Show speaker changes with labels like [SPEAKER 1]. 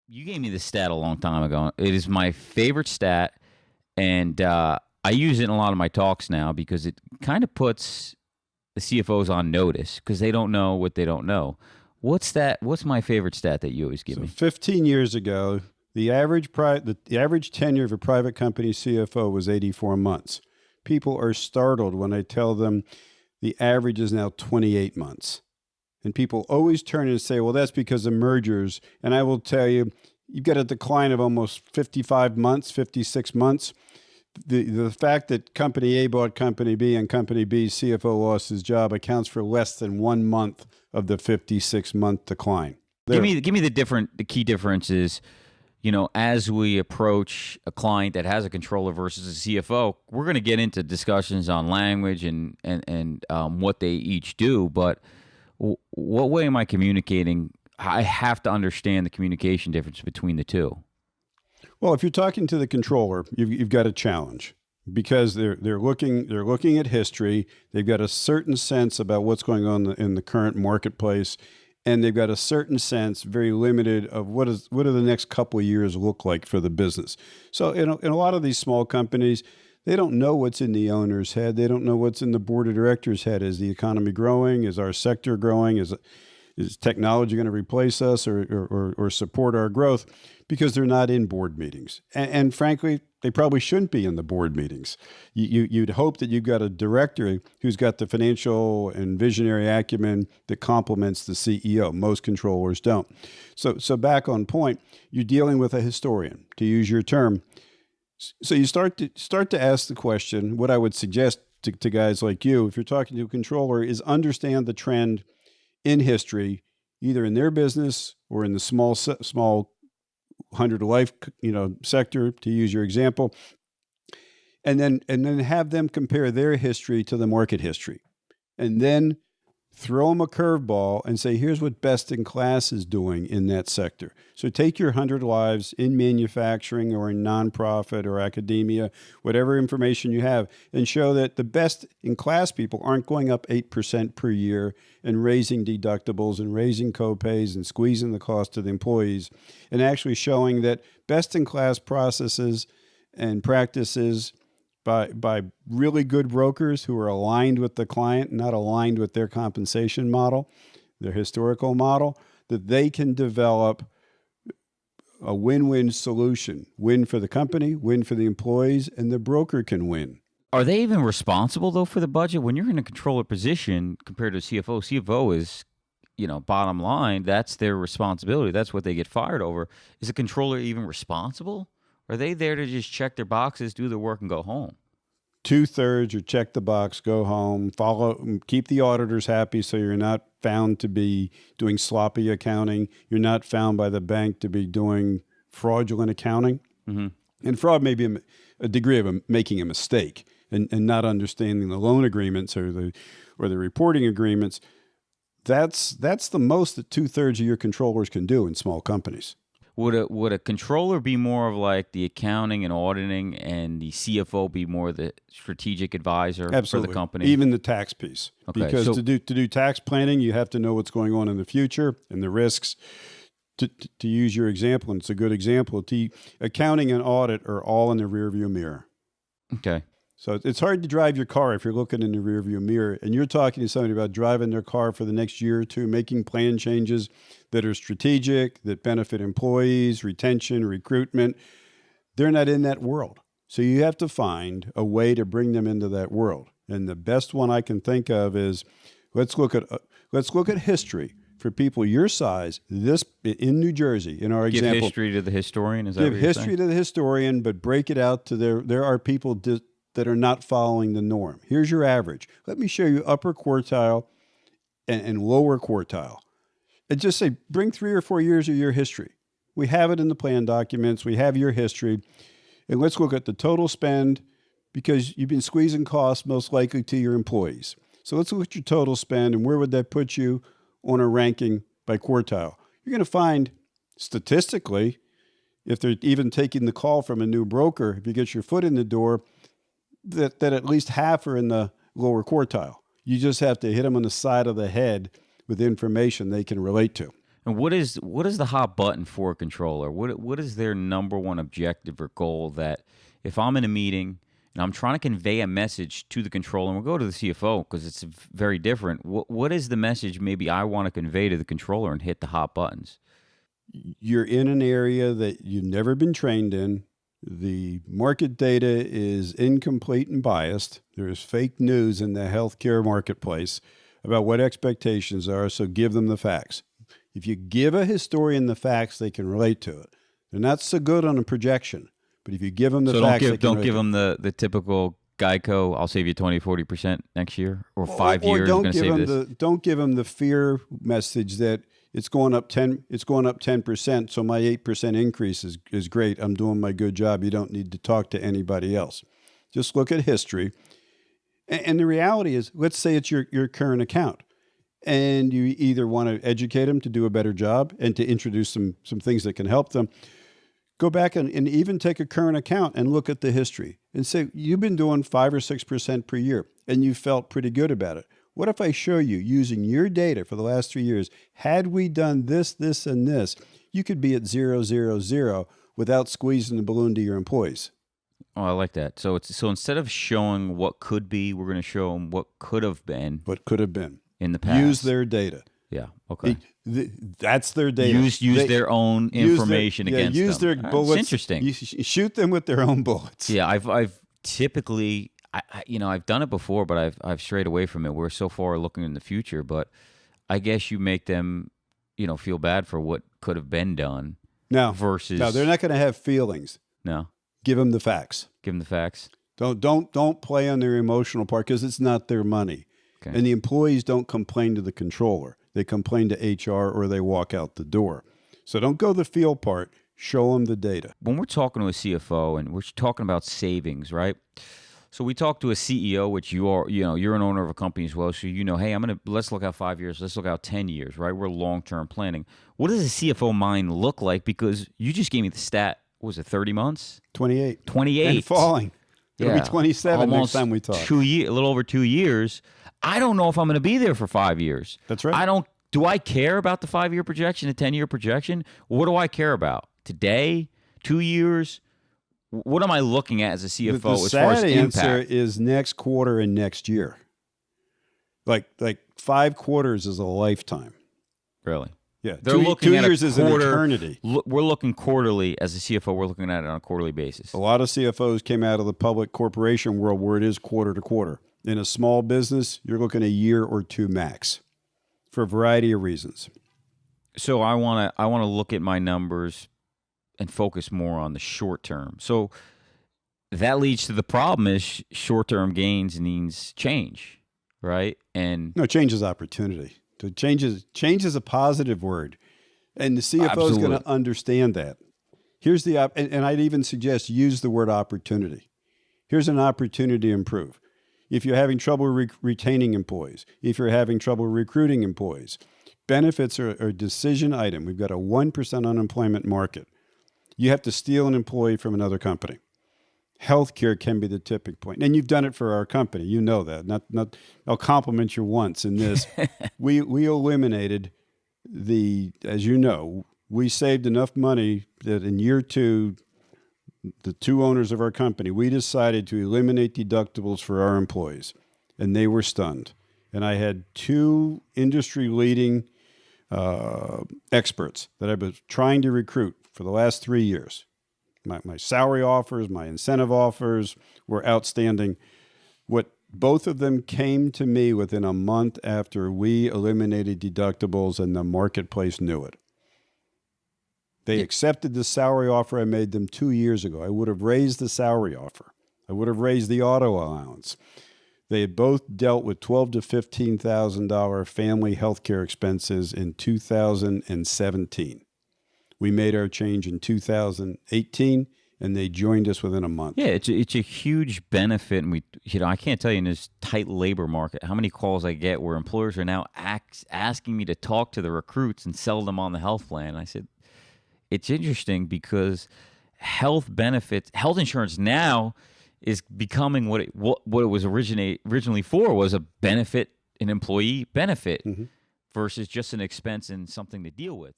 [SPEAKER 1] You gave me this stat a long time ago. It is my favorite stat, and I use it in a lot of my talks now because it kind of puts the CFOs on notice because they don't know what they don't know. What's that? What's my favorite stat that you always give me?
[SPEAKER 2] 15 years ago, the average tenure of a private company CFO was 84 months. People are startled when I tell them the average is now 28 months. And people always turn and say, well, that's because of mergers. And I will tell you, you've got a decline of almost 55 months, 56 months. The fact that company A bought company B and company B's CFO lost his job accounts for less than 1 month of the 56-month decline.
[SPEAKER 1] Give me the key differences. You know, as we approach a client that has a controller versus a CFO, we're going to get into discussions on language and what they each do. But what way am I communicating? I have to understand the communication difference between the two.
[SPEAKER 2] Well, if you're talking to the controller, you've got a challenge because they're looking at history. They've got a certain sense about what's going on in the current marketplace, and they've got a certain sense, very limited, of what do the next couple of years look like for the business. So in a lot of these small companies, they don't know what's in the owner's head. They don't know what's in the board of directors' head. Is the economy growing? Is our sector growing? Is technology going to replace us or support our growth? Because they're not in board meetings. And frankly, they probably shouldn't be in the board meetings. You'd hope that you've got a director who's got the financial and visionary acumen that complements the CEO. Most controllers don't. So back on point, you're dealing with a historian, to use your term. So you start to ask the question. What I would suggest to guys like you, if you're talking to a controller, is understand the trend in history, either in their business or in the small 100 life sector, to use your example, and then have them compare their history to the market history, and then throw them a curveball and say, here's what best in class is doing in that sector. So take your 100 lives in manufacturing or in nonprofit or academia, whatever information you have, and show that the best in class people aren't going up 8% per year and raising deductibles and raising copays and squeezing the cost to the employees, and actually showing that best in class processes and practices by really good brokers who are aligned with the client, not aligned with their compensation model, their historical model, that they can develop a win-win solution. Win for the company, win for the employees, and the broker can win.
[SPEAKER 1] Are they even responsible, though, for the budget? When you're in a controller position compared to a CFO, CFO is, bottom line, that's their responsibility. That's what they get fired over. Is a controller even responsible? Are they there to just check their boxes, do their work, and go home?
[SPEAKER 2] 2/3 or check the box, go home, keep the auditors happy so you're not found to be doing sloppy accounting. You're not found by the bank to be doing fraudulent accounting. Mm-hmm. And fraud may be a degree of making a mistake and not understanding the loan agreements or the reporting agreements. That's the most that 2/3 of your controllers can do in small companies.
[SPEAKER 1] Would a controller be more of like the accounting and auditing, and the CFO be more the strategic advisor
[SPEAKER 2] Absolutely.
[SPEAKER 1] for the company?
[SPEAKER 2] Even the tax piece. Okay. Because to do tax planning, you have to know what's going on in the future and the risks. To use your example, and it's a good example, accounting and audit are all in the rearview mirror.
[SPEAKER 1] Okay.
[SPEAKER 2] So it's hard to drive your car if you're looking in the rearview mirror and you're talking to somebody about driving their car for the next year or two, making plan changes that are strategic, that benefit employees, retention, recruitment. They're not in that world. So you have to find a way to bring them into that world. And the best one I can think of is let's look at history for people your size. This in New Jersey, in our example,
[SPEAKER 1] give history to the historian. Is that
[SPEAKER 2] give
[SPEAKER 1] what you're
[SPEAKER 2] history
[SPEAKER 1] saying?
[SPEAKER 2] to the historian, but break it out to there are people that are not following the norm. Here's your average. Let me show you upper quartile and lower quartile. And just say, bring 3 or 4 years of your history. We have it in the plan documents. We have your history. And let's look at the total spend, because you've been squeezing costs most likely to your employees. So let's look at your total spend, and where would that put you on a ranking by quartile? You're going to find, statistically, if they're even taking the call from a new broker, if you get your foot in the door, that at least half are in the lower quartile. You just have to hit them on the side of the head with information they can relate to.
[SPEAKER 1] And what is the hot button for a controller? What is their number one objective or goal that if I'm in a meeting and I'm trying to convey a message to the controller, and we'll go to the CFO because it's very different. What is the message maybe I want to convey to the controller and hit the hot buttons?
[SPEAKER 2] You're in an area that you've never been trained in. The market data is incomplete and biased. There's fake news in the healthcare marketplace about what expectations are, so give them the facts. If you give a historian the facts, they can relate to it. They're not so good on a projection, but if you give them the facts,
[SPEAKER 1] don't give them the typical GEICO, I'll save you 20-40% next year, or 5 years.
[SPEAKER 2] Don't give them the fear message that it's going up 10%, so my 8% increase is great. I'm doing my good job. You don't need to talk to anybody else. Just look at history. And the reality is, let's say it's your current account, and you either want to educate them to do a better job and to introduce some things that can help them. Go back and even take a current account and look at the history and say, you've been doing 5 or 6% per year, and you felt pretty good about it. What if I show you, using your data for the last 3 years, had we done this, this, and this, you could be at 0, 0, 0 without squeezing the balloon to your employees.
[SPEAKER 1] Oh, I like that. So instead of showing what could be, we're going to show them what could have been.
[SPEAKER 2] What could have been.
[SPEAKER 1] In the past.
[SPEAKER 2] Use their data.
[SPEAKER 1] Yeah, okay.
[SPEAKER 2] That's their data.
[SPEAKER 1] Use their own information against them.
[SPEAKER 2] Use their bullets.
[SPEAKER 1] It's interesting.
[SPEAKER 2] You shoot them with their own bullets.
[SPEAKER 1] Yeah, I've typically... I've done it before, but I've strayed away from it. We're so far looking in the future, but I guess you make them, feel bad for what could have been done.
[SPEAKER 2] No,
[SPEAKER 1] versus
[SPEAKER 2] they're not going to have feelings.
[SPEAKER 1] No,
[SPEAKER 2] give them the facts.
[SPEAKER 1] Give them the facts.
[SPEAKER 2] Don't play on their emotional part because it's not their money. Okay. And the employees don't complain to the controller. They complain to HR or they walk out the door. So don't go the feel part. Show them the data.
[SPEAKER 1] When we're talking to a CFO and we're talking about savings, right? So we talk to a CEO, which you are, you're an owner of a company as well. So hey, let's look out 5 years, let's look out 10 years, right? We're long-term planning. What does a CFO mind look like? Because you just gave me the stat. What was it, 30 months?
[SPEAKER 2] 28.
[SPEAKER 1] 28.
[SPEAKER 2] And falling. It'll be 27 next time we talk.
[SPEAKER 1] A little over 2 years. I don't know if I'm going to be there for 5 years.
[SPEAKER 2] That's right.
[SPEAKER 1] Do I care about the 5-year projection, the 10-year projection? What do I care about? Today? 2 years? What am I looking at as a CFO as far as impact?
[SPEAKER 2] The answer is next quarter and next year. Like 5 quarters is a lifetime.
[SPEAKER 1] Really?
[SPEAKER 2] Yeah.
[SPEAKER 1] They're looking
[SPEAKER 2] 2
[SPEAKER 1] at
[SPEAKER 2] years is an eternity.
[SPEAKER 1] We're looking quarterly as a CFO. We're looking at it on a quarterly basis.
[SPEAKER 2] A lot of CFOs came out of the public corporation world where it is quarter to quarter. In a small business, you're looking a year or two max for a variety of reasons.
[SPEAKER 1] So I want to look at my numbers and focus more on the short term. So that leads to the problem is short-term gains means change, right? And
[SPEAKER 2] no, change is opportunity. So change is a positive word. And the CFO is going to understand that. Here's and I'd even suggest use the word opportunity. Here's an opportunity to improve. If you're having trouble retaining employees, if you're having trouble recruiting employees, benefits are a decision item. We've got a 1% unemployment market. You have to steal an employee from another company. Healthcare can be the tipping point. And you've done it for our company. You know that. I'll compliment you once in this. We eliminated as you know, we saved enough money that in year 2, the 2 owners of our company, we decided to eliminate deductibles for our employees. And they were stunned. And I had 2 industry-leading experts that I've been trying to recruit for the last 3 years. My salary offers, my incentive offers were outstanding. What both of them came to me within a month after we eliminated deductibles and the marketplace knew it. They accepted the salary offer I made them 2 years ago. I would have raised the salary offer. I would have raised the auto allowance. They had both dealt with $12,000 to $15,000 family health care expenses in 2017. We made our change in 2018, and they joined us within a month.
[SPEAKER 1] Yeah, it's a huge benefit, and I can't tell you in this tight labor market how many calls I get where employers are now asking me to talk to the recruits and sell them on the health plan. And I said, it's interesting because health insurance now is becoming what it was originally for was a benefit, an employee benefit versus just an expense and something to deal with.